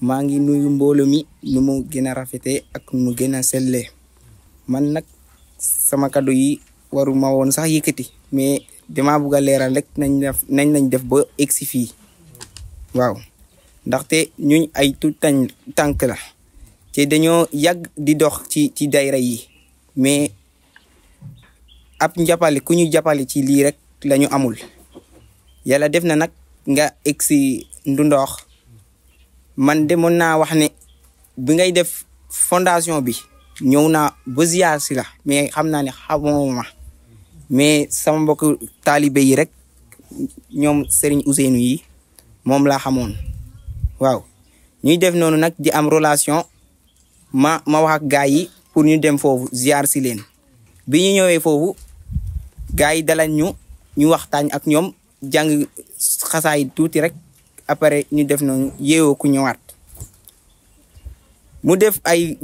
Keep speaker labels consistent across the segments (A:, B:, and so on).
A: maa ngi nuyu mbooloo mi nu mu gën a rafetee ak nu mu gën a sellee man nag sama kaddu yi waruma woon sax yëkkati mais dama bugg a leeral rek nañ def ba egsi fii waaw ndaxte ñuñ ay tout tànk la te dañoo yàgg di dox ci dayra yi mais ab njàppale ku ñu jàppale ci lii rek lañu amul yàlla def na nag nga egsi Ndundox man de mën naa wax ne bi ngay def fondation bi ñëw naa ba ziar si la mais xam naa ne xamoo ma mais sama mbokk taalibe yi rek ñoom Serigne Ousseynou yi moom laa xamoon waaw ñuy def noonu nag di am relation ma wax ak gars yi pour ñu dem foofu ziar si leen bi ñu ñëwee foofu gars yi dalal ñu waxtaan ak ñoom jàng xasaay tuuti rek après ñu def noonu yeewoo ku ñëwaat mu def ay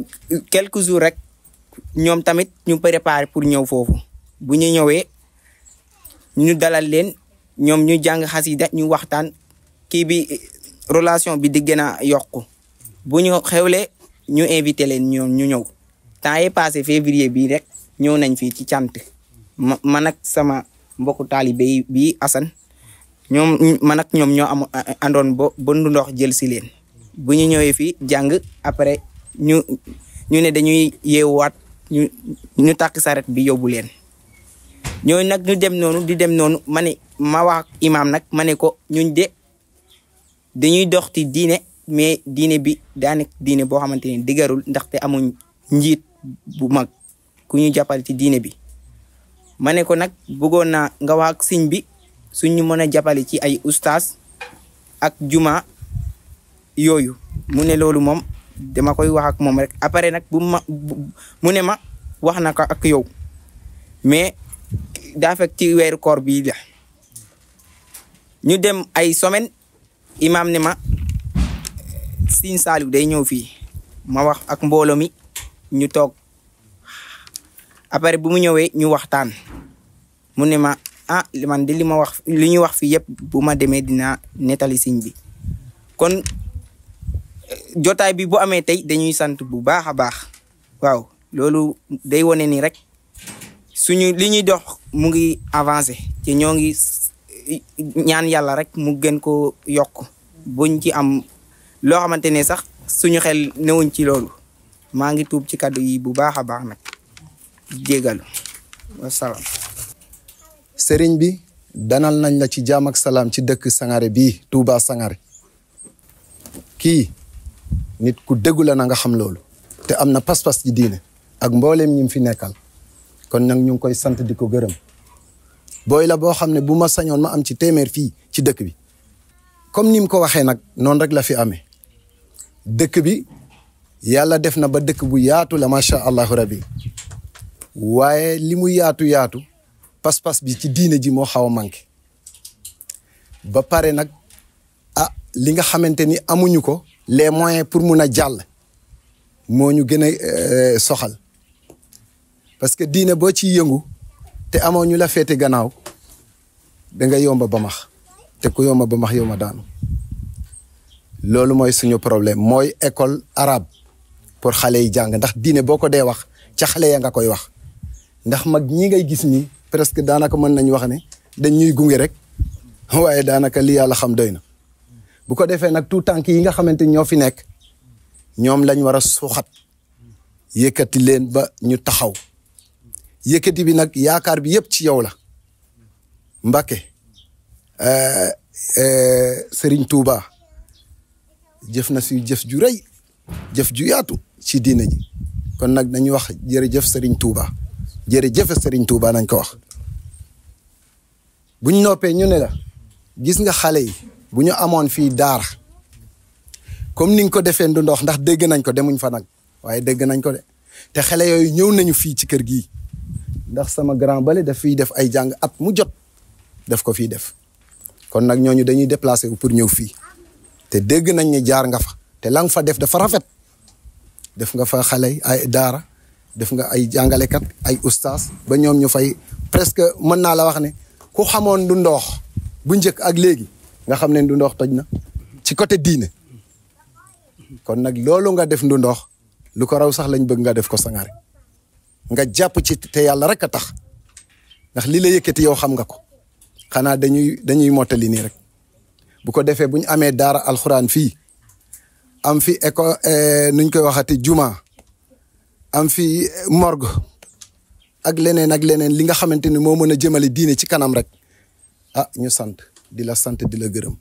A: quelques jours rek ñoom tamit ñu préparé pour ñëw foofu bu ñu ñëwee ñu dalal leen ñoom ñu jàng xasida ñu waxtaan kii bi relation bi di gën a yokku bu ñu xewlee ñu invité leen ñoom ñu ñëw temps yi passé février bii rek ñëw nañ fii ci cant man ak sama mbokku taalibe bi Assane man ak ñoom ñoo àndoon ba Ndundox jël si leen bu ñu ñëwee fii jàng après ñu ne dañuy yeewaat ñu takk saret bi yóbbu leen ñooñu nag ñu dem noonu di dem noonu ma wax imaam nag ma ne ko ñun de dañuy dox ci diine mais diine bi daa nekk diine boo xamante ne diggarul ndaxte amuñ njiit bu mag ku ñu jàppal ci diine bi ma ne ko nag bëggoon naa nga wax ak sëñ bi suñu mën a jàppale ci ay ustaas ak juma yooyu mu ne loolu moom dama koy wax ak moom rek après nag mu ne ma wax na ko ak yow mais daa fekk ci weeru koor bii la ñu dem ay semaine imaam ne ma Sëñ Saaliw day ñëw fii ma wax ak mbooloo mi ñu toog après bu mu ñëwee ñu waxtaan mu ne ma man de li ñu wax fii yëpp bu ma demee dinaa nettali sëñ bi kon jotaay bi bu amee tey dañuy sant bu baax a baax waaw loolu day wone ni rek suñu li ñuy dox mu ngi avancé te ñoo ngi ñaan yàlla rek mu gën ko yokk buñ ci am loo xamante ne sax suñu xel newuñ ci loolu maa ngi tuub ci kaddu yi bu baax a baax nag jégalu wasalaam.
B: sëriñ bi danal nañ la ci jaam ak salaam ci dëkk Sangaré bii Touba Sangaré kii nit ku déggu la na nga xam loolu te am na pas-pas ci diine ak mbooleem ñi fi nekkal kon nag ñu ngi koy sant di ko gërëm booy la boo xam ne bu ma sañoon ma am ci téeméer fii ci dëkk bi comme ni mu ko waxee nag noonu rek la fi amee dëkk bi yàlla def na ba dëkk bu yaatu la macha allahu rabbi waaye li mu yaatu pas-pas bi ci diine ji moo xaw a manqué ba pare nag li nga xamante ni amuñu ko les moyens pour mun a jàll moo ñu gën a soxal parce que diine boo ci yëngu te amoo ñu la féete gannaaw da nga yomba ba max te ku yomba ba max yomba daanu loolu mooy suñu problème mooy école arabe pour xale yi jàng ndax diine boo ko dee wax ca xale ya nga koy wax ndax mag ñi ngay gis nii presque daanaka mën nañ wax ne dañ ñuy gunge rek waaye daanaka li yàlla xam doy na bu ko defee nag tout tànk yi nga xamante ñoo fi nekk ñoom lañ war a suuxat yëkkati leen ba ñu taxaw yëkkati bi nag yaakaar bi yëpp ci yow la Mbacke Serigne Touba jëf na si jëf ju rëy jëf ju yaatu ci diina ji kon nag nañu wax jërëjëf Serigne Touba jërëjëf Serigne Touba nañ ko wax buñ noppee ñu ne la gis nga xale yi bu ñu amoon fii daara comme ni nga ko defee Ndundox ndax dégg nañ ko demuñ fa nag waaye dégg nañ ko de te xale yooyu ñëw nañu fii ci kër gii ndax sama grand bale daf fiy def ay jàng at mu jot daf ko fiy def kon nag ñooñu dañuy déplacé wu pour ñëw fii te dégg nañ ne jaar nga fa te la nga fa def dafa rafet def nga fa xale ay daara def nga ay jàngalekat ay ustaas ba ñoom ñu fay presque mën naa la wax ne ku xamoon Ndundox bu njëkk ak léegi nga xam ne Ndundox toj na ci côté diine kon nag loolu nga def Ndundox lu ko raw sax lañ bëgg nga def ko Sangaré nga jàpp ci te yàlla rek a tax ndax li la yëkkati yow xam nga ko xanaa dañuy mottali nii rek bu ko defee bu ñu amee daara alxuraan fii am fi nuñ koy waxati juma am fi morgue ak leneen li nga xamante ni moo mën a jëmale diine ci kanam rek ñu sant di la gërëm.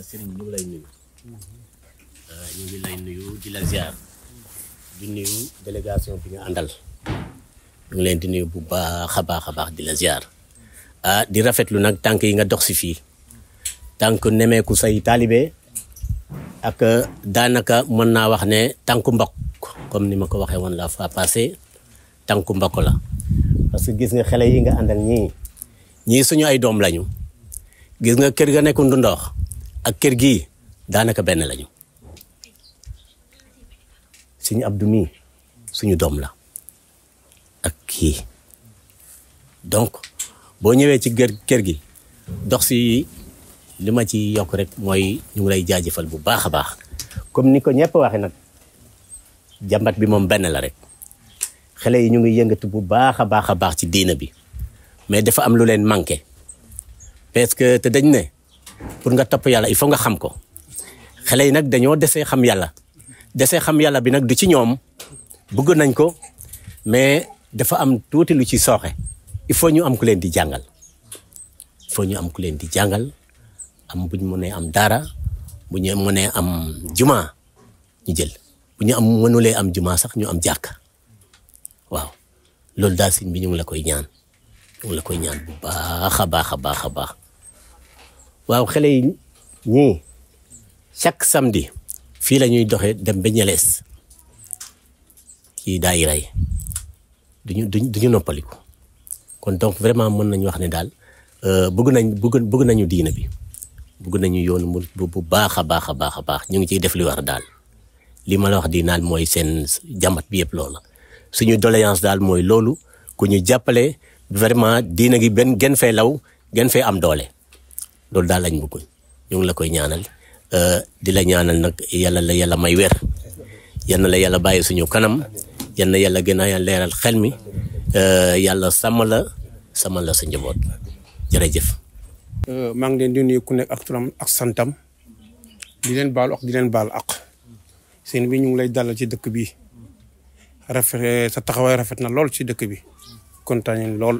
C: Serigne ñu ngi lay nuyu ñu ngi lay nuyu di la ziar di nuyu délégation bi nga àndal ñu ngi leen di nuyu bu baax a baax di la ziar di rafetlu nag tànk yi nga dox si fii tànk nemeeku say taalibe ak daanaka mën naa wax ne tànku mbokk comme ni ma ko waxee woon la fois passée tànku mbokk la parce que gis nga xale yi nga àndal ñii suñu ay doom lañu gis nga kër ga nekk Ndundox ak kër gii daanaka benn lañu suñu Abdou mi suñu doom la ak kii donc boo ñëwee ci kër gi dox si li ma ci yokk rek mooy ñu ngi lay jaajëfal bu baax a baax comme ni ko ñëpp waxee nag jàmbat bi moom benn la rek xale yi ñu ngi yëngatu bu baax a baax ci diina bi mais dafa am lu leen manqué parce que te dañ ne pour nga topp yàlla il faut nga xam ko xale yi nag dañoo desee xam yàlla bi nag du ci ñoom bëgg nañ ko mais dafa am tuuti lu ci sooxe il faut ñu am ku leen di jàngal am bu ñu mënee am daara bu ñu mënee am juma ñu jël bu ñu mënulee am juma sax ñu am jàkka waaw loolu daal sëñ bi ñu ngi la koy ñaan bu baax a baax waaw xale yi ñii chaque samedi fii la ñuy doxee dem ba Ñelees ci daayira yi duñu noppaliku kon donc vraiment mën nañu wax ne daal bëgg nañu diina bi bëgg nañu yoonu mu bu baax a baax ñu ngi ciy def li war daal li ma la wax di naan mooy seen jàmbat bi yëpp loolu suñu doléance daal mooy loolu ku ñu jàppale vraiment diina gi gën fee law gën fee am doole loolu daal lañ bëgg ñu ngi la koy ñaanal di la ñaanal nag yàlla may wér yal na la yàlla bàyyi suñu kanam yal na yàlla gën a leeral xel mi yàlla sàmmal la sa njaboot jërëjëf.
D: maa ngi leen di nuyu ku nekk ak turam ak santam di leen baal ak seen bi ñu ngi lay dalal ci dëkk bi rafet sa taxawaay rafet na lool ci dëkk bi kontaan nañ lool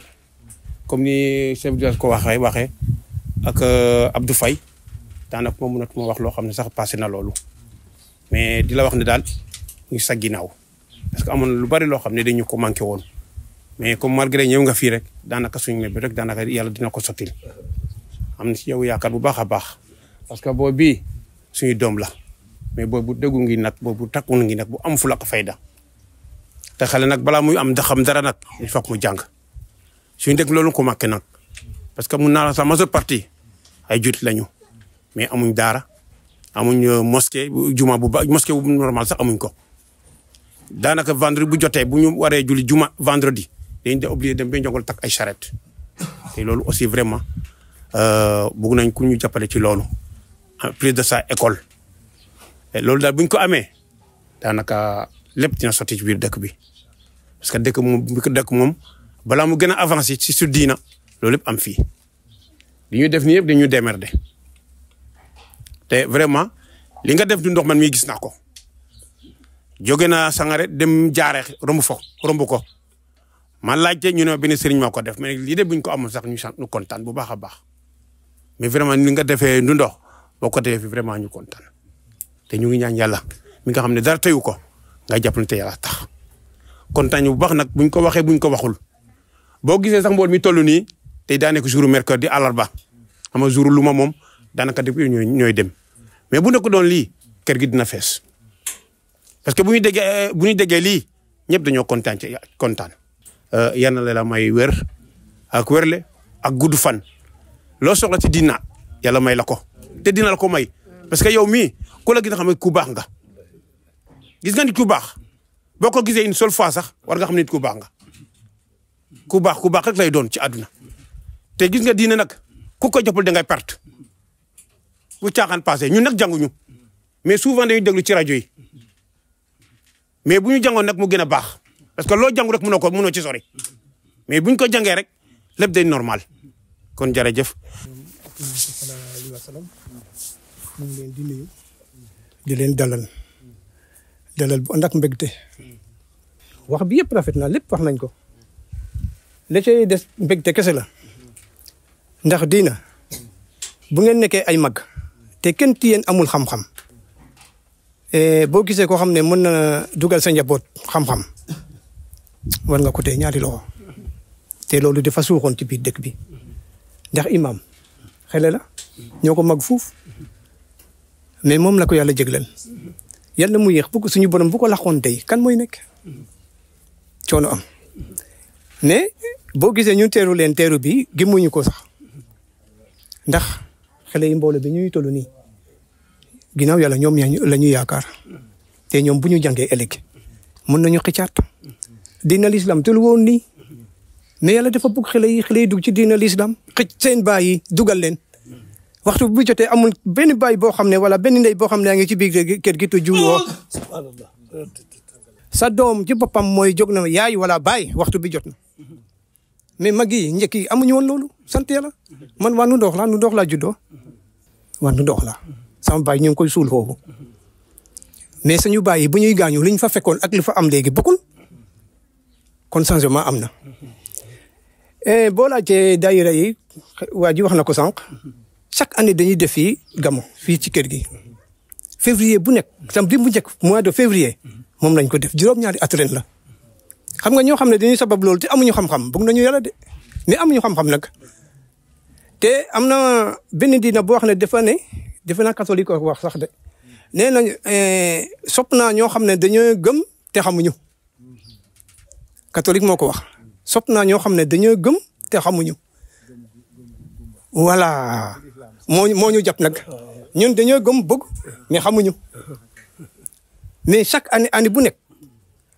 D: comme ni chef de village ko waxee ak Abdou Faye daanaka moom mënatuma wax loo xam ne sax passé na loolu mais di la wax ne daal ñu sa ginnaaw parce que amoon na lu bari loo xam ne dañu ko manqué woon mais comme malgré ñëw nga fii rek daanaka suñu ne bi rek daanaka yàlla dina ko sottil am na ci yow yaakaar bu baax a baax parce que boo bii suñu doom la mais boobu déggu ngi nag boobu takku ngi nag bu am fu la ko fayda te xale nag balaa muy am da xam dara nag il faut que mu jàng suñu dégg loolu ko manqué nag parce que mun naa la sa majeure partie ay jurit lañu mais amuñ daara amuñ mosquée juma bu ba mosquée bu normal sax amuñ ko daanaka vendredi bu jotee bu ñu waree julli juma vendredi dañ de obligé dem ba njongol takk ay charrette te loolu aussi vraiment bëgg nañ ku ñu jàppale ci loolu en plus de ça école loolu daal bu ñu ko amee daanaka lépp dina sotti ci biir dëkk bi parce que dëkk moom balaa mu gën a avancé ci su diina loolu lépp am fii li ñuy def nii yëpp dañuy démerder te vraiment li nga def du ndox man mii gis naa ko jóge naa Sangaré dem jaaree romb ko ma laajte ñu ne benn sëriñ moo ko def mais lii de buñ ko amoon sax ñu kontaan bu baax a baax mais vraiment ni nga defee du ndox boo ko defee vraiment ñu kontaan te ñu ngi ñaan yàlla mi nga xam ne dara teyu ko nga jàppale te yàlla tax kontaan bu baax nag buñ ko waxee buñ ko waxul boo gisee sax mbool mi toll nii tey daa nekk jour mercredi àllarba ama jour lu ma moom daanaka depuis ñooy dem mais bu nekk doon lii kër gi dina fees parce que bu ñu déggee lii ñëpp dañoo kontaan yal na la may wér ak wérle ak gudd fan loo soxla ci diina yàlla may la ko te dina la ko may parce que yow mii ku la gis nga xam ne ku baax nga gis nga nit ku baax boo ko gisee une seule fois sax war nga xam ne nit ku baax nga ku baax rek lay doon ci àdduna te gis nga diina nag ku ko jàppal da ngay perte bu caaxaan passé ñun nag jànguñu mais souvent dañuy déglu ci rajo yi mais bu ñu jàngoon nag mu gën a baax parce que loo jàngu rek mënoo ci sori mais bu ñu ko jàngee rek lépp day normal kon jërëjëf.
E: sallallahu alayhi wa sallam ñu ngi leen di nuyu di leen dalal bu ànd ak mbégte wax bi yëpp rafet na lépp wax nañ ko la cay des mbégte kese la ndax diina bu ngeen nekkee ay mag te kenn ci yéen amul xam-xam boo gisee koo xam ne mën na dugal sa njaboot xam-xam war nga ko tee ñaari loxo te loolu dafa suuxoon ci biir dëkk bi ndax imam xele la ñoo ko mag fuuf mais moom la ko yàlla jégleel yàlla mu yéex bu ko suñu borom bu ko laxoon tey kan mooy nekk coono am mais boo gisee ñu teeru leen teeru bi gimuñu ko sax ndax xale yi mbooloo bi ñuy toll nii ginnaaw yàlla ñoom la ñu yaakaar te ñoom bu ñu jàngee ëllëg mën nañu xëccaat diina l'islam te lu woon nii mais yàlla dafa bëgg xale yi dugg ci diina l'islam xëcc seen baay yi dugal leen waxtu bu jotee amul benn baay boo xam ne wala benn ndey boo xam ne yaa ngi ci biir kër gi te juwoo sa doom ci boppam mooy jóg na yaay wala baay waxtu bi jot na mais mag yi njëkk yi amuñu woon loolu sant yàlla man waa nu ndox laa juddoo waa nu ndox la sama baay ñu ngi koy suul foofu mais suñu baay yi bu ñuy gaañu li ñu fa fekkoon ak li fa am léegi bokkul kon changement am na. boo laajtee daayira yi waa ji wax na ko sànq chaque année dañuy def fii gamo fii ci kër gi février bu nekk samedi bu njëkk mois de février moom lañ ko def juróom-ñaari at ren la. xam nga ñoo xam ne dañuy sabab loolu te amuñu xam-xam bëgg nañu yàlla de mais amuñu xam-xam nag te am na benn diina boo xam ne defe naa catholique ko wax sax de nee nañ sopp naa ñoo xam ne dañoo gëm te xamuñu catholique moo ko wax sopp naa ñoo xam ne dañoo gëm te xamuñu voilà moo ñu jàpp nag ñun dañoo gëm bëgg mais xamuñu mais chaque année bu nekk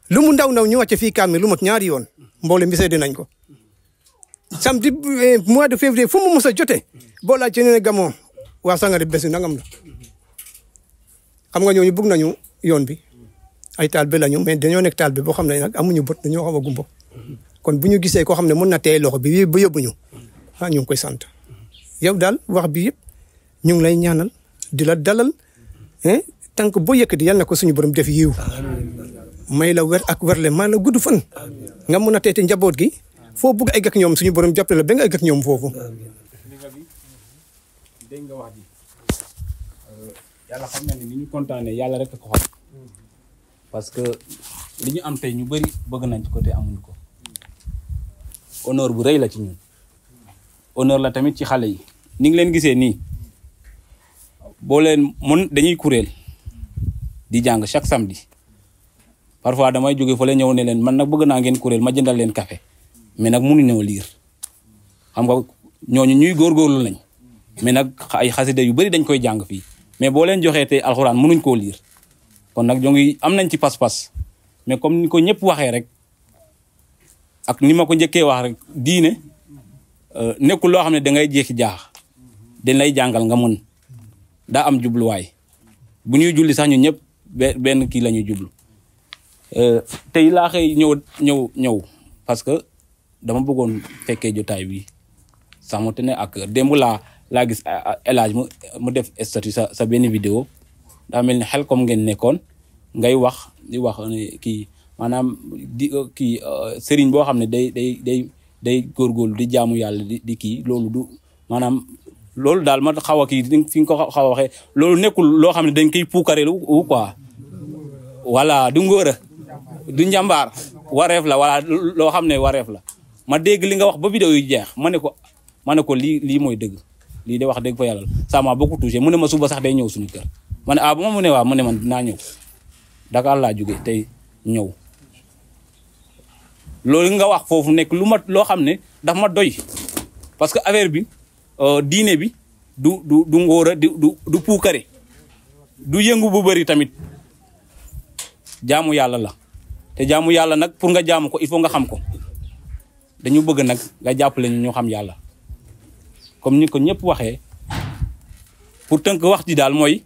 E: lu mu ndaw ñu wàcce fii kaam mi lu mot ñaari yoon mboolem bi seede nañ ko samedi mois de février fu mu mos a jotee boo laajte ne gamoo waa Sangaré bésu nangam la xam nga ñooñu bëgg nañu yoon bi ay taalibe lañu mais dañoo nekk taalibe boo xam ne nag amuñu bët dañoo xaw a gumbo kon bu ñu gisee koo xam ne mën na tey loxo bi ba yóbbuñu ñu ngi koy sant yow daal wax bi yëpp ñu ngi lay ñaanal di la dalal tànk boo yëkkati yal na ko suñu borom def yiw may la wer ak werle may la gudd fan nga mën a teete njaboot gi foo bëgg egg ak ñoom suñu borom jàppale la ba nga egg ak ñoom foofu.
F: dégg nga wax ji yàlla xam na ne ni ñu kontaanee yàlla rek a ko xam parce que li ñu am tey ñu bëri bëgg nañ ci côté amuñu ko honneur bu rëy la ci ñun honneur la tamit ci xale yi ni ngi leen gisee nii boo leen mën dañuy kuréel di jàng chaque samedi parfois damay jóge fa la ñëw ne leen man nag bëgg naa ngeen kuréel ma jëndal leen café mais nag mënuñoo liir xam nga ñooñu ñuy góorgóorlu lañ mais nag ay xasida yu bëri dañ koy jàng fii mais boo leen joxee te alxuraan mënuñ koo liir kon nag ñoo ngi am nañ ci pas-pas mais comme ni ko ñëpp waxee rek ak ni ma ko njëkkee wax rek diine nekkul loo xam ne da ngay jékki jaax dañ lay jàngal nga mën daa am jubluwaay bu ñuy julli sax ñun ñëpp benn kii la ñuy jublu tey laa xëy ñëw parce que dama bëggoon fekkee jotaay bi sax mu te ne ak démb laa gis El Hadj mu def statut sa benn vidéo daa mel ni xel comme ngeen nekkoon ngay wax di wax ne kii maanaam di kii sëriñ boo xam ne day góorgóorlu di jaamu yàlla di kii loolu du maanaam loolu daal ma xaw a kii fi nga ko xaw a waxee loolu nekkul loo xam ne dañ koy puukareelu ou quoi voilà du ngóor a du njàmbaar wareef la wala loo xam ne wareef la ma dégg li nga wax ba vidéo yi jeex ma ne ko lii mooy dëgg lii de wax dëgg fa yàlla ça m'a beaucoup touché mu ne ma suba sax day ñëw suñu kër ma ne bu ma mu ne waaw mu ne man dinaa ñëw Dakar laa jóge tey ñëw loolu nga wax foofu nekk loo xam ne daf ma doy parce que affaire bi diine bi du ngóora du puukare du yëngu bu bëri tamit jaamu yàlla la te jaamu yàlla nag pour nga jaamu ko il faut nga xam ko dañu bëgg nag nga jàppale ñu xam yàlla comme ni ko ñëpp waxee pour tënk wax ji daal mooy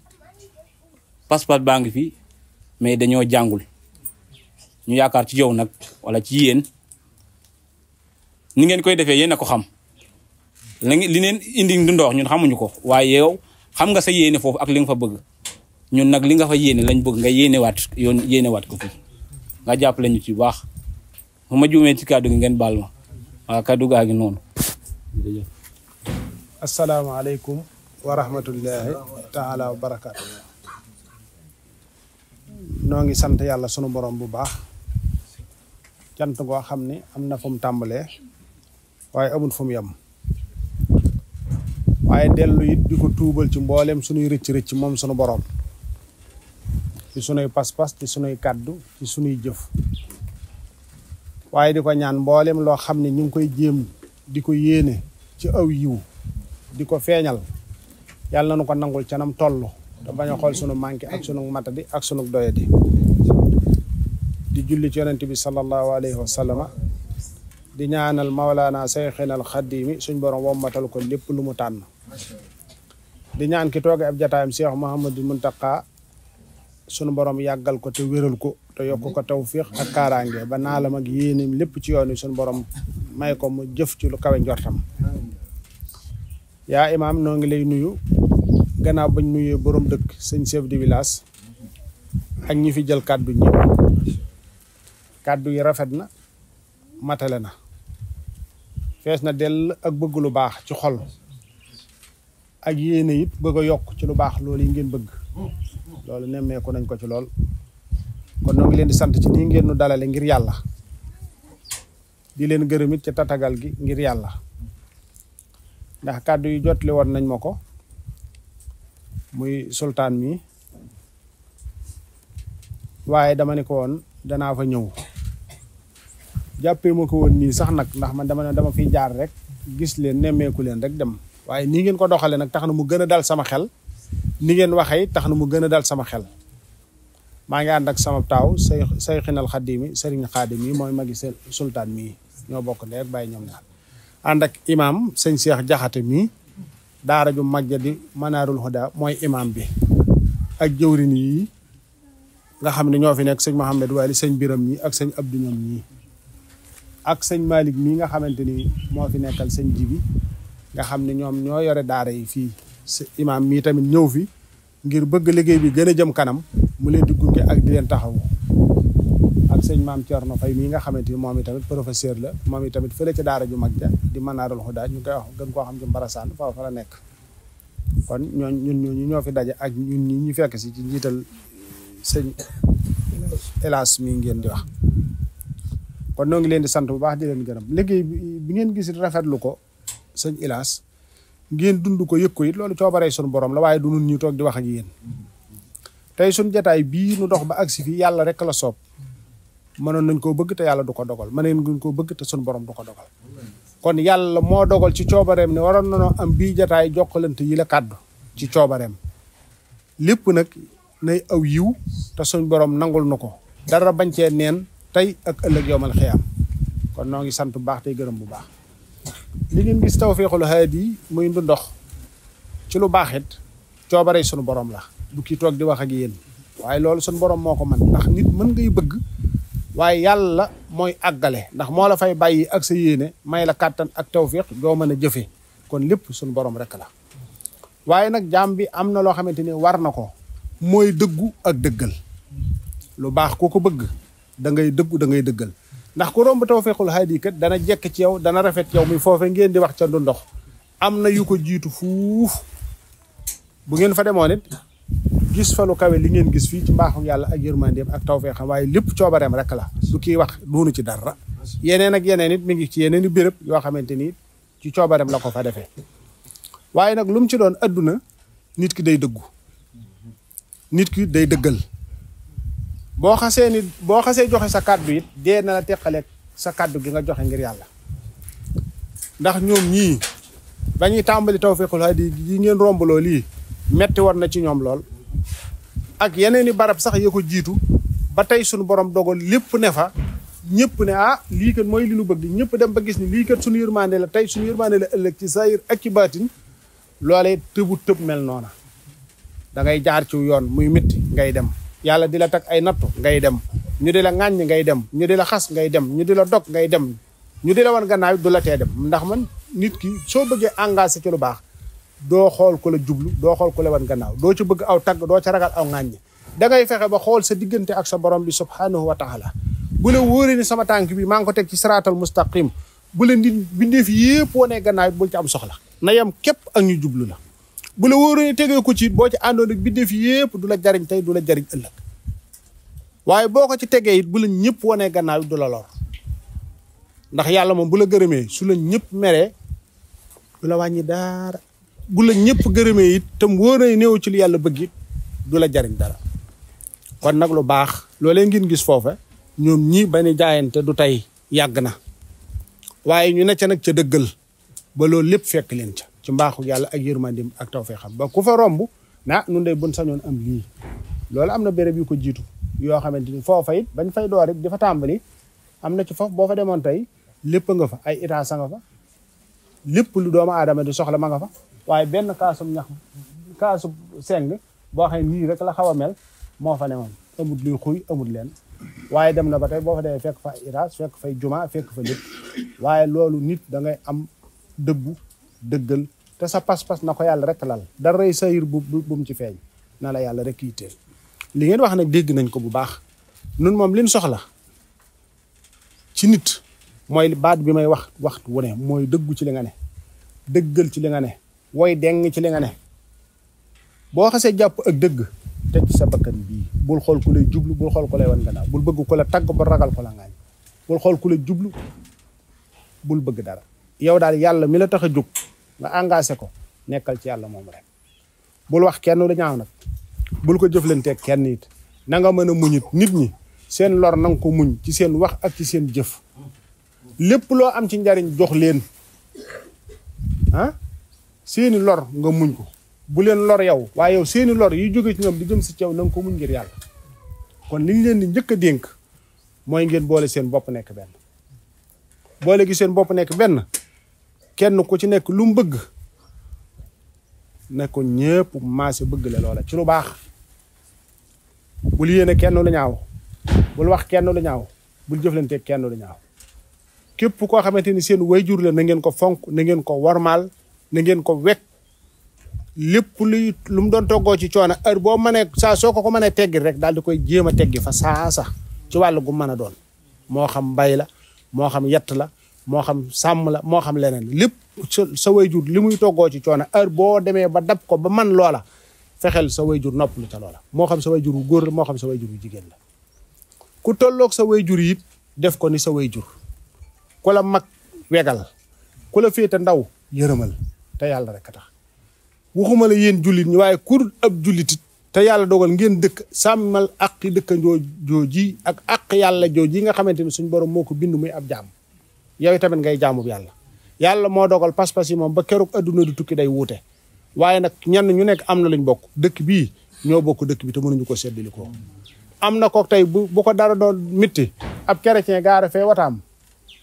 F: pas-pas baa ngi fi mais dañoo jàngul ñu yaakaar ci yow nag wala ci yéen ni ngeen koy defee yéen a ko xam li neen indi Ndundox ñun xamuñu ko waaye yow xam nga sa yéene foofu ak li nga fa bëgg ñun nag li nga fa yéene lañ bëgg nga yéenewaat ko fii nga jàppale ñu ci baax bu ma juumee ci kàddu gi ngeen baal ma waaw kàddu gaa gi noonu.
E: asalaamaaleykum wa rahmatullahi taala wa barakaatu. noo ngi sant yàlla sunu borom bu baax cant goo xam ne am na fu mu tàmbalee waaye amul fu mu yem waaye dellu it di ko tuubal ci mboolem sunuy rëcc-rëcc moom sunu borom ci sunuy pas-pas ci sunuy kàddu ci sunuy jëf waaye di ko ñaan mboolem loo xam ne ñu ngi koy jéem di ko yéene ci aw yiw di ko feeñal yàlla na nu ko nangul ca nam toll te bañ a xool sunu manqué ak sunu matadi ak sunu doyadi di julli ci yonent bi sallallahu alayhi wa sallama di ñaanal mawlaana sayxina al xadimi suñ borom wommatal ko lépp lu mu tànn di ñaan ki tooge ab jataayam Cheikh Mouhamadou Mountakha sunu borom yàggal ko te wéral ko te yokk ko tawfiix ak kaaraange ba naalam ak yéenim lépp ci yoon wi sunu borom may ko mu jëf ci lu kawe njortam yaa imaam noo ngi lay nuyu gannaaw bañ nuyee borom dëkk sëñ chef de village ak ñi fi jël kàddu ñëpp kàddu yi rafet na matale na fees na dell ak bëgg lu baax ci xol ak yéene it bëgg a yokk ci lu baax loolu yi ngeen bëgg loolu nemmeeku nañ ko ci lool kon noo ngi leen di sant ci nii ngeen nu dalale ngir yàlla di leen gërëm it ci tatagal gi ngir yàlla ndax kàddu yu jotli woon nañ ma ko muy sultaan mi waaye dama ne ko woon danaa fa ñëw jàppee ma ko woon nii sax nag ndax man dama fiy jaar rek gis leen nemmeeku leen rek dem waaye nii ngeen ko doxalee nag tax na mu gën a dal sama xel ni ngeen waxee tax na mu gën a dal sama xel maa ngi ànd ak sama taaw say xinal xadimi sëriñ xaadim yi mooy magi sultaan mii ñoo bokk ndey ak bàyyi ñoom ñaar ànd ak imaam sëñ Cheikh Jaxate mii daara ju mag ja di Manaarul Huda mooy imaam bi ak jëwrin yi nga xam ne ñoo fi nekk sëñ Mouhamed Wali sëñ Biram ñi ak sëñ Abdou ñoom ñii ak sëñ Malick mii nga xamante ni moo fi nekkal sëñ Jibi nga xam ne ñoom ñoo yore daara yi fii imaam mii tamit ñëw fi ngir bëgg liggéey bi gën a jëm kanam mu leen di gunge ak di leen taxawu ak sëñ Maam Thierno Faye mii nga xamante ni moom itamit professeur la moom itamit fële ci daara ju mag ja di Manaarul Huda ñu koy wax gën koo xam ci Mbarasaan fa la nekk kon ñun ñoo fi daje ak ñun ñi ñu fekk si ci njiital sëñ Elas mii ngeen di wax kon noo ngi leen di sant bu baax di leen gërëm liggéey bi ngeen gis rafetlu ko sëñ Elas ngeen dund ko yëg ko it loolu coobaree suñu borom la waaye du nun ñu toog di wax ak yéen tey suñu jataay bii nu dox ba agsi fii yàlla rek la soob mënoon nañ koo bëgg te yàlla du ko dogal mëneen ngeen koo bëgg te suñu borom du ko dogal kon yàlla moo dogal ci coobareem ne waroon nanoo am bii jataay jokkalante yi la kàddu ci coobareem lépp nag nay aw yiw te suñ borom nangul na ko dara bañ cee neen tey ak ëllëg yowmal xiyaam kon noo ngi sant bu baax tey gërëm bu baax li ngeen gis Tawfekhoul Haadi muy Ndundox ci lu baax it coobaree sunu borom la du kii toog di wax ak yéen waaye loolu sunu borom moo ko mën ndax nit mën ngay bëgg waaye yàlla mooy àggale ndax moo la fay bàyyi ak sa yéene may la kàttan ak tawfiq doo mën a jëfe kon lépp sunu borom rek la waaye nag jaam bi am na loo xamante ni war na ko mooy dëggu ak dëggal lu baax ku ko bëgg da ngay dëggu da ngay dëggal ndax ku romb Tawfekhoul Haadi kat dana jekk ci yow dana rafet ci yow muy foofe ngeen di wax ca Ndundox am na yu ko jiitu fuuf bu ngeen fa demoon it gis fa lu kawe li ngeen gis fii ci mbaaxu yàlla ak yërmandeem ak tawfeexam waaye lépp coobareem rek la du kii wax doonu ci dara yeneen ak yeneen it mi ngi ci yeneen i béréb yoo xamante ni ci coobareem la ko fa defee waaye nag lu mu ci doon adduna nit ki day dëggu nit ki day dëggal boo xasee joxe sa kàddu it dee na la teqaleeg sa kàddu gi nga joxe ngir yàlla ndax ñoom ñii dañuy tàmbali Tawfekhoul Haadi yi ngeen rombaloo lii metti war na ci ñoom lool ak yeneen i barab sax ya ko jiitu ba tey suñu borom dogal lépp ne fa ñëpp ne lii kat mooy li nu bëgg ñëpp dem ba gis ni lii kat suñu yërmande la tey suñu yërmande la ëllëg ci saayir ak ci baatin loolee tëbu tëb mel noona da ngay jaar ci yoon muy métti ngay dem yàlla di la tag ay nattu ngay dem ñu di la ŋàññ ngay dem ñu di la xas ngay dem ñu di la dog ngay dem ñu di la wan gannaaw du la tee dem ndax man nit ki soo bëggee engagé ci lu baax doo xool ku la jublu doo xool ku la wan gannaaw doo ci bëgg aw tagg doo ca ragal aw ŋàññ da ngay fexe ba xool sa diggante ak sa borom bi subhanahu wa taala bu la wóoree ni sama tànk bi maa ngi ko teg ci siraatal mustaqim bu la nit bindeef yépp wanee gannaaw bul ci am soxla na yem képp ak ñu jublu la bu la wóoree ni tegee ko ci boo ci àndoon ak bindeef yépp du la jariñ tey du la jariñ ëllëg waaye boo ko ci tegee it bu la ñëpp wanee gannaaw du la lor ndax yàlla moom bu la gërëmee su la ñëpp meree du la wàññi dara bu la ñëpp gërëmee it tam wóoree néew ci li yàlla bëgg it du la jariñ dara kon nag lu baax loolee ngeen gis foofa ñoom ñi ba ni jaayante du tey yàgg na waaye ñu ne ca nag ca dëggal ba loolu lépp fekk leen ca ci mbaaxu yàlla ak yërmandim ak tawfeexam ba ku fa romb na nun de buñ sañoon am lii loolu am na béréb yu ko jiitu yoo xamante ni foofa it bañ fay door it di fa tàmbali am na ci foofu boo fa demoon tey lépp nga fa ay étage nga fa lépp lu doomu aadama di soxla ma nga fa waaye benn kaasum ñax kaasum seng boo xam ne nii rek la xaw a mel moo fa newoon amul luy xuy amul leen waaye dem na ba tey boo fa demee fekk fa ay étage fekk fay juma fekk fa lépp waaye loolu nit da ngay am dëggu dëggal te sa pas-pas na ko yàlla rek lal da rëy sayir bu mu ci feeñ na la yàlla rek yitteel li ngeen wax nag dégg nañ ko bu baax nun moom liñ soxla ci nit mooy baat bi may wax waxtu wu ne mooy dëggu ci li nga ne dëggal ci li nga ne woy deng ci li nga ne boo xasee jàpp ak dëgg teg ci sa bakkan bii bul xool ku lay jublu bul xool ku lay wan gannaaw bul bëgg ku la tagg ba ragal ko la ngaañ bul xool ku la jublu bul bëgg dara yow daal yàlla mi la tax a jóg nga engagé ko nekkal ci yàlla moom rek bul wax kenn lu ñaaw nag bul ko jëflanteeg kenn it na nga mën a muñit nit ñi seen lor na nga ko muñ ci seen wax ak ci seen jëf lépp loo am ci njariñ jox leen seeni lor nga muñ ko bu leen lor yow waaye yow seeni lor yi jóge ci ñoom di jëm si cew na nga ko muñ ngir yàlla kon liñ leen di njëkk a dénk mooy ngeen boole seen bopp nekk benn boole gi seen bopp nekk benn kenn ku ci nekk lu mu bëgg ne ko ñëpp maase bëgg la loola ci lu baax bul yéene kenn lu ñaaw bul wax kenn lu ñaaw bul jëflante kenn lu ñaaw képp koo xamante ni seen wayjur la na ngeen ko fonk na ngeen ko warmaal na ngeen ko wekk lépp lu mu doon toggoo ci coono heure boo mënee saa soo ko mënee teggi rek daal di koy jéem a teggi fa saa sax ci wàllu gu mën a doon moo xam mbay la moo xam yett la moo xam sàmm la moo xam leneen lépp sa wayjur li muy toggoo ci coono heure boo demee ba dab ko ba man loola fexeel sa wayjur nopp lu ca loola moo xam sa wayjur wu góor la moo xam sa wayjur wu jigéen la ku tolloog sa wayjur yi it def ko ni sa wayjur ku la mag wegal ku la féete ndaw yërëmal te yàlla rek a tax waxuma la yéen jullit ñi waaye kur ab jullitit te yàlla dogal ngeen dëkk sàmmal aqi dëkkandoo jooji ak aq yàlla jooji nga xamante ni suñ borom moo ko bind muy ab jaam yow tamit ngay jaamub yàlla yàlla moo dogal pas-pas yi moom ba keroog adduna di tukki day wuute waaye nag ñenn ñu nekk am na luñ bokk dëkk bii ñoo bokk dëkk bi te mënuñu ko seddali ko am na ko tey bu ko dara doon mitti ab chrétien gaara fee wataam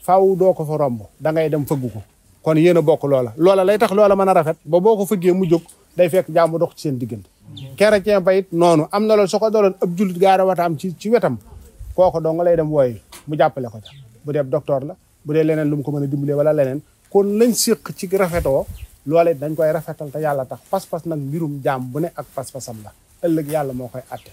E: faaw doo ko fa romb da ngay dem fëgg ko kon yéen a bokk loola lay tax loola mën a rafet ba boo ko fëggee mu jóg day fekk jàmm dox ci seen diggante chrétien ba it noonu am na loolu su ko doloon ab jullit gaara wataam ci wetam kooko doo nga lay dem wooyu mu jàppale ko ca bu dee docteur la bu dee leneen lu mu ko mën a dimbalee wala leneen kon lañ séq ci rafetoo loole dañ koy rafetal te yàlla tax pas-pas nag mbirum jaam bu ne ak pas-pasam la ëllëg yàlla moo koy atte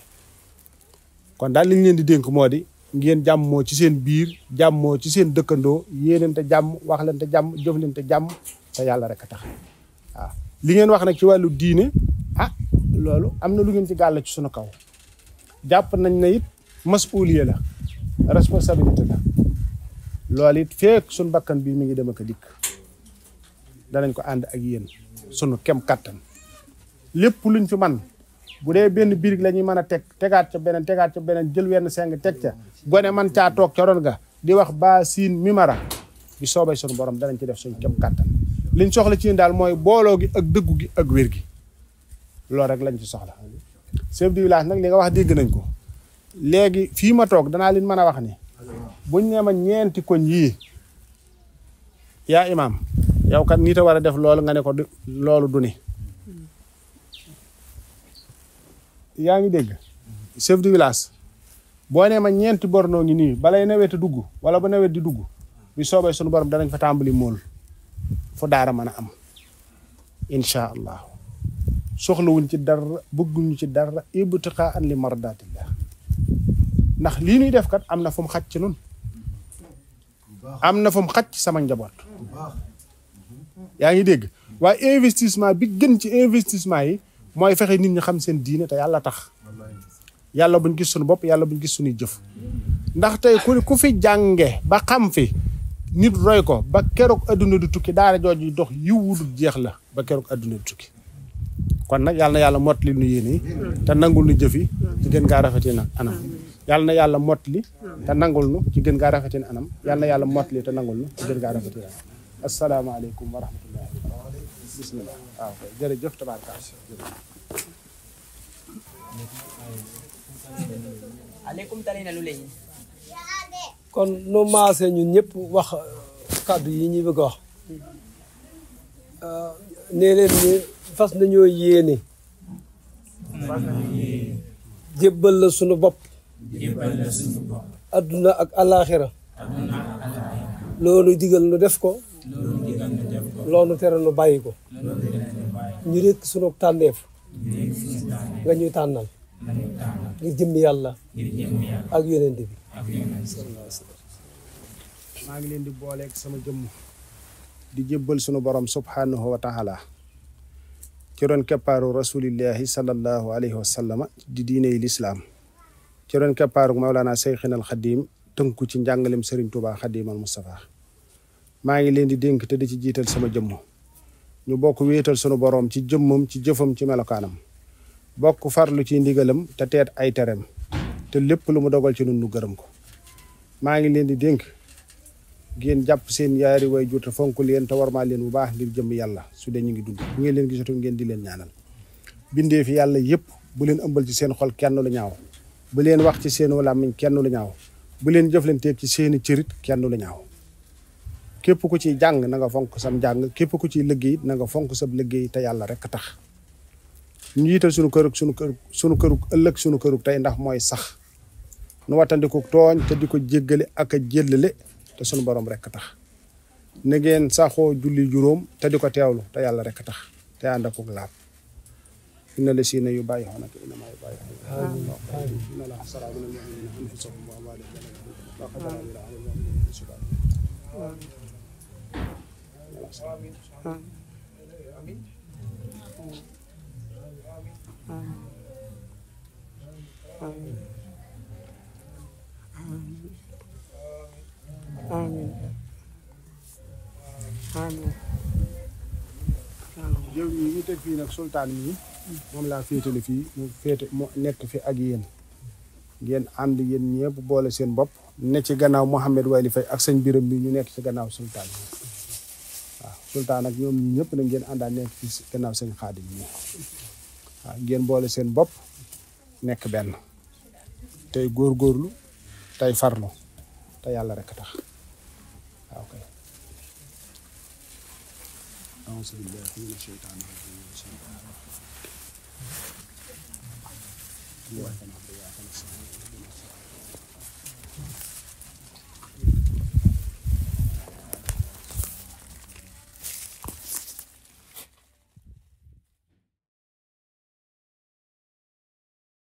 E: kon daal li ñu leen di dénk moo di ngeen jàmmoo ci seen biir jàmmoo ci seen dëkkandoo yéenante jàmm wax leen te jàmm jëf leen te jàmm te yàlla rek a tax waaw li ngeen wax nag ci wàllu diine loolu am na lu ngeen ci gàll ci sunu kaw jàpp nañ ne it masuuliye la responsabilité la loolu it fekk sunu bakkan bii mi ngi dem ak a dikk danañ ko ànd ak yéen sunu kem kattan lépp luñ fi man bu dee benn birig la ñuy mën a tegaat ca beneen jël wenn seng teg ca gone man caa toog ca ron ga di wax ba siin mimara bi soobay sunu borom danañ ci def suñ kem kattan liñ soxla ci yéen daal mooy booloo gi ak dëggu gi ak wér gi loolu rek lañ ci soxla chef de village nag li nga wax dégg nañ ko léegi fii ma toog danaa leen mën a wax ni buñ nee ma ñeenti koñ yii yaa imaam yow kat nit a war a def loolu nga ne ko loolu du ni yaa ngi dégg
G: chef de village boo nee ma ñeenti bornoo ngi nii balay nawet a dugg wala ba nawet di dugg bi soobee sunu borom danañ fa tàmbali mool fu daara mën a am incha allah soxlawuñ ci dara bëgguñu ci dara ibtiqaan li mardatillah ndax lii ñuy def kat am na fu mu xaj ci nun am na fu mu xaj ci sama njaboot yaa ngi dégg waaye investissement bi gën ci investissement yi mooy fexe nit ñi xam seen diine te yàlla tax yàlla buñ gis suñu bopp yàlla buñ gis suñuy jëf ndax tey ku fi jànge ba xam fi nit roy ko ba keroog adduna du tukki daara jooju dox yiw wudul jeex la ba keroog adduna du tukki kon nag yàlla na yàlla mottali nu yéene te nangul nu jëfi ci gën gaa rafetee na anam yàlla na yàlla mottali te nangul nu ci gën gaa rafetee na anam yàlla na yàlla mottali te nangul nu ci gën gaa rafetee na anam asalaamaaleykum wa rahmatullahi wa barakatuh bismillah waaw kay jërëjëf tabaaraka
A: aleykum talina lu lay
H: kon nu maase ñun ñëpp wax kàddu yi ñuy bëgg a wax nee leen ni fas nañoo yéene jébbal la sunu bopp adduna ak alaaxira loolu digal nu def ko loolu tere nu bàyyi ko ñu rekk sunu tànneef nga ñuy tànnal ngir jëmmi yàlla ak yonent bi
G: maa ngi leen di booleeg sama jëmm di jébbal sunu borom subhanahu wa taala ci ron keppaaru rasulillahi sallallahu alayhi wa sallama di diiney lislaam ci ron keppaaru mawlaana seyxinal xadim tënku ci njàngalem Serigne Touba xadimal Moustapha maa ngi leen di dénk te di ci jiital sama jëmm ñu bokk wéetal sunu borom ci jëmmam ci jëfam ci melokaanam bokk farlu ci ndigalam te teet ay tereem te lépp lu mu dogal ci nun nu gërëm ko maa ngi leen di dénk ngeen jàpp seen yaari way jur te fonk leen te warmaa leen bu baax ngir jëm yàlla su dee ñu ngi dund bu ngeen leen gisatu ngeen di leen ñaanal bindee fi yàlla yépp bu leen ëmbal ci seen xol kenn lu ñaaw bu leen wax ci seen làmmiñ kenn lu ñaaw bu leen jëflanteeg ci seeni cërit kenn lu ñaaw képp ku ciy jàng na nga fonk sam jàng képp ku ciy liggéey na nga fonk sab liggéey te yàlla rek tax ñu jiital sunu kërug ëllëg sunu kërug tey ndax mooy sax nu wattandiku tooñ te di ko jéggale ak a jéllale te sunu borom rek tax na ngeen saxoo julli juróom te di ko teewlu te yàlla rek tax te ànd ak laab inna la siina yu bàyyi xoona ko inna maa yu bàyyi xoona inna la sara min al-mu'minina anfusahum wa amwalahum wa qadara ila al-mu'minina subhanahu
E: amiin amiin
G: yow ñi ñu teg fii nag sultaan mii moom laa féetale fii mu nekk fi ak yéen ngeen ànd yéen ñëpp boole seen bopp ne ci gannaaw Mouhamed Waly Faye ak sëñ Biram bi ñu nekk ci gannaaw sultaan bi waaw sultaan ak ñoom ñi ñëpp nag ngeen àndaat nekk fi gannaaw sëñ Xaadim ñi waaw ngeen boole seen bopp nekk benn tey góorgóorlu tey farlu te yàlla rek tax waaw kay أعوذ بالله من الشيطان الرجيم بسم الله الرحمن الرحيم إياك نعبد وإياك نستعين اهدنا الصراط